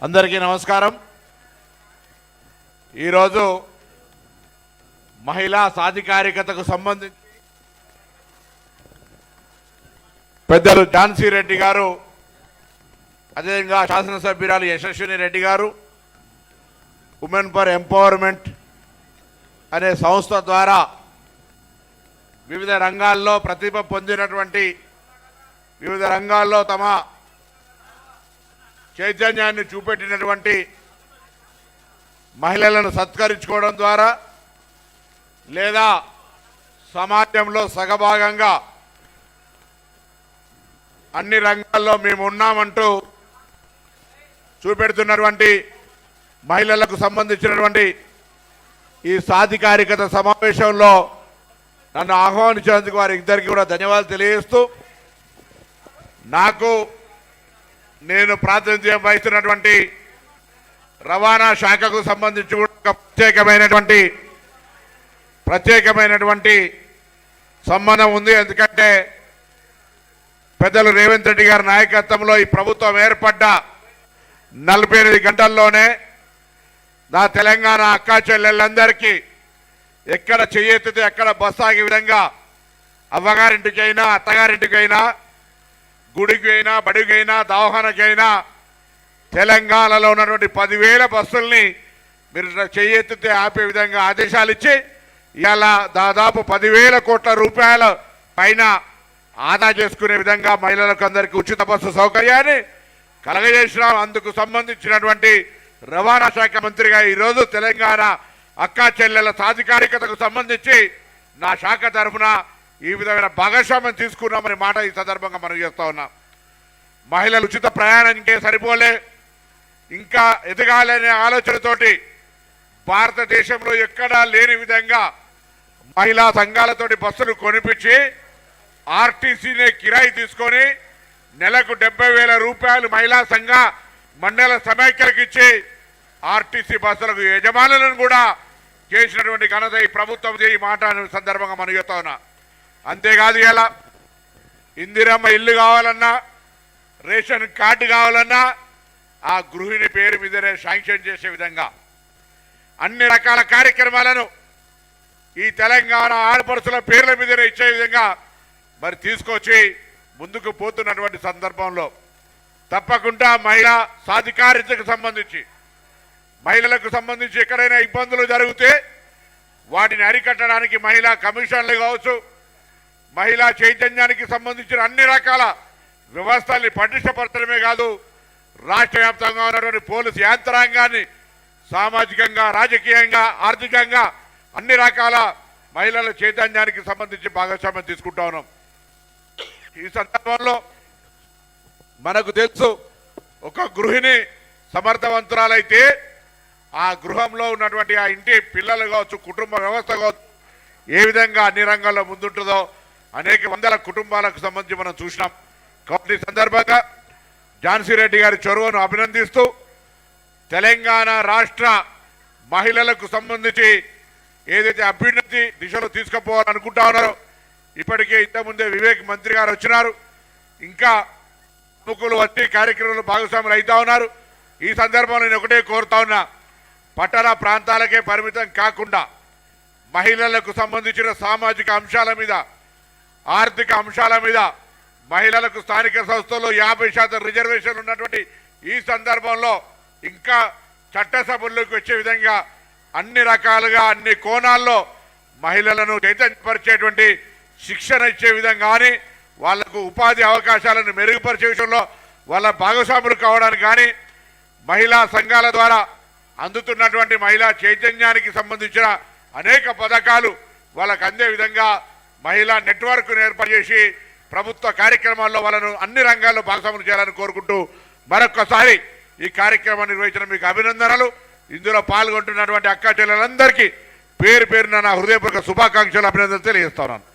అందరికీ నమస్కారం। ఈరోజు మహిళా సాధికారికతకు సంబంధించి పెద్దలు ఝాన్సీ రెడ్డి గారు, అదేవిధంగా శాసనసభ్యురాలు యశస్విని రెడ్డి గారు ఉమెన్ ఫర్ ఎంపవర్మెంట్ అనే సంస్థ ద్వారా వివిధ రంగాల్లో ప్రతిభ పొందినటువంటి, వివిధ రంగాల్లో తమ చైతన్యాన్ని చూపెట్టినటువంటి మహిళలను సత్కరించుకోవడం ద్వారా లేదా సమాజంలో సగభాగంగా అన్ని రంగాల్లో మేము ఉన్నామంటూ చూపెడుతున్నటువంటి మహిళలకు సంబంధించినటువంటి ఈ సాధికారికత సమావేశంలో నన్ను ఆహ్వానించినందుకు వారి ఇద్దరికి కూడా ధన్యవాదాలు తెలియజేస్తూ, నేను ప్రాతినిధ్యం వహిస్తున్నటువంటి రవాణా శాఖకు సంబంధించి కూడా ఒక ప్రత్యేకమైనటువంటి సంబంధం ఉంది। ఎందుకంటే పెద్దలు రేవంత్ రెడ్డి గారి నాయకత్వంలో ఈ ప్రభుత్వం ఏర్పడ్డ 48 గంటల్లోనే నా తెలంగాణ అక్కా చెల్లెళ్ళందరికీ ఎక్కడ చెయ్యెత్తితే ఎక్కడ బస్సాగే విధంగా అవ్వగారింటికైనా అత్తగారింటికైనా గుడికి అయినా బడికైనా దవాఖానకైనా తెలంగాణలో ఉన్నటువంటి 10,000 బస్సుల్ని మీరు చెయ్యెత్తితే ఆపే విధంగా ఆదేశాలు ఇచ్చి ఇలా దాదాపు 10,000 కోట్ల రూపాయల పైన ఆదా చేసుకునే విధంగా మహిళలకు అందరికీ ఉచిత బస్సు సౌకర్యాన్ని కలగజేసినాం। అందుకు సంబంధించినటువంటి రవాణా శాఖ మంత్రిగా ఈరోజు తెలంగాణ అక్కా చెల్లెల సాధికారికతకు సంబంధించి నా శాఖ తరఫున ఈ విధమైన భాగస్వామ్యం తీసుకున్నామని మాట ఈ సందర్భంగా మనం చేస్తా ఉన్నాం। మహిళలు ఉచిత ప్రయాణానికే సరిపోలే, ఇంకా ఎదగాలనే ఆలోచనతోటి భారతదేశంలో ఎక్కడా లేని విధంగా మహిళా సంఘాలతోటి బస్సులు కొనిపించి ఆర్టీసీనే కిరాయి తీసుకొని నెలకు 70,000 రూపాయలు మహిళా సంఘ మండల సమైక్యలకు ఇచ్చి ఆర్టీసీ బస్సులకు యజమానులను కూడా చేసినటువంటి ఘనత ఈ ప్రభుత్వం ఈ మాట సందర్భంగా మనం చెప్తా ఉన్నా। అంతేకాదు, ఇలా ఇందిరమ్మ ఇల్లు కావాలన్నా, రేషన్ కార్డు కావాలన్నా ఆ గృహిణి పేరు మీదనే శాంక్షన్ చేసే విధంగా అన్ని రకాల కార్యక్రమాలను ఈ తెలంగాణ ఆడపడుచుల పేర్ల మీదనే ఇచ్చే విధంగా మరి తీసుకొచ్చి ముందుకు పోతున్నటువంటి సందర్భంలో తప్పకుండా మహిళా సాధికారితకు సంబంధించి, మహిళలకు సంబంధించి ఎక్కడైనా ఇబ్బందులు జరిగితే వాటిని అరికట్టడానికి మహిళా కమిషన్లు కావచ్చు, మహిళా చైతన్యానికి సంబంధించిన అన్ని రకాల వ్యవస్థల్ని పటిష్టపరచడమే కాదు, రాష్ట్ర వ్యాప్తంగా ఉన్నటువంటి పోలీసు యంత్రాంగాన్ని సామాజికంగా, రాజకీయంగా, ఆర్థికంగా అన్ని రకాల మహిళల చైతన్యానికి సంబంధించి భాగస్వామ్యం తీసుకుంటా ఉన్నాం। ఈ సందర్భంలో మనకు తెలుసు, ఒక గృహిణి సమర్థవంతురాలైతే ఆ గృహంలో ఉన్నటువంటి ఆ ఇంటి పిల్లలు కావచ్చు, కుటుంబ వ్యవస్థ కావచ్చు, ఏ విధంగా అన్ని రంగాల్లో ముందుంటుందో అనేక వందల కుటుంబాలకు సంబంధించి మనం చూసినాం। కాబట్టి ఈ సందర్భంగా ఝాన్సీ రెడ్డి గారి చొరవను అభినందిస్తూ తెలంగాణ రాష్ట్ర మహిళలకు సంబంధించి ఏదైతే అభ్యున్నతి దిశలో తీసుకుపోవాలనుకుంటా ఉన్నారో, ఇప్పటికే ఇంతకుముందే వివేక్ మంత్రి గారు వచ్చినారు, ఇంకా ప్రముఖులు వచ్చి కార్యక్రమంలో భాగస్వాములు అవుతా ఉన్నారు। ఈ సందర్భంలో నేను ఒకటే కోరుతా ఉన్నా, పట్టణ ప్రాంతాలకే పరిమితం కాకుండా మహిళలకు సంబంధించిన సామాజిక అంశాల మీద, ఆర్థిక అంశాల మీద, మహిళలకు స్థానిక సంస్థల్లో 50% రిజర్వేషన్ ఉన్నటువంటి ఈ సందర్భంలో ఇంకా చట్టసభల్లోకి వచ్చే విధంగా అన్ని రకాలుగా అన్ని కోణాల్లో మహిళలను చైతన్యపరిచేటువంటి శిక్షణ ఇచ్చే విధంగా కానీ, వాళ్లకు ఉపాధి అవకాశాలను మెరుగుపరిచే విషయంలో వాళ్ళ భాగస్వాములు కావడానికి కానీ, మహిళా సంఘాల ద్వారా అందుతున్నటువంటి మహిళా చైతన్యానికి సంబంధించిన అనేక పథకాలు వాళ్ళకు అందే విధంగా మహిళా నెట్వర్క్ను ఏర్పాటు చేసి ప్రభుత్వ కార్యక్రమాల్లో వాళ్ళను అన్ని రంగాల్లో భాగస్వాములు చేయాలని కోరుకుంటూ మరొక్కసారి ఈ కార్యక్రమాన్ని నిర్వహించిన మీకు అభినందనలు। ఇందులో పాల్గొంటున్నటువంటి అక్కా చెల్లెలందరికీ పేరు పేరున నా హృదయపూర్వక శుభాకాంక్షలు, అభినందనలు తెలియజేస్తున్నాను।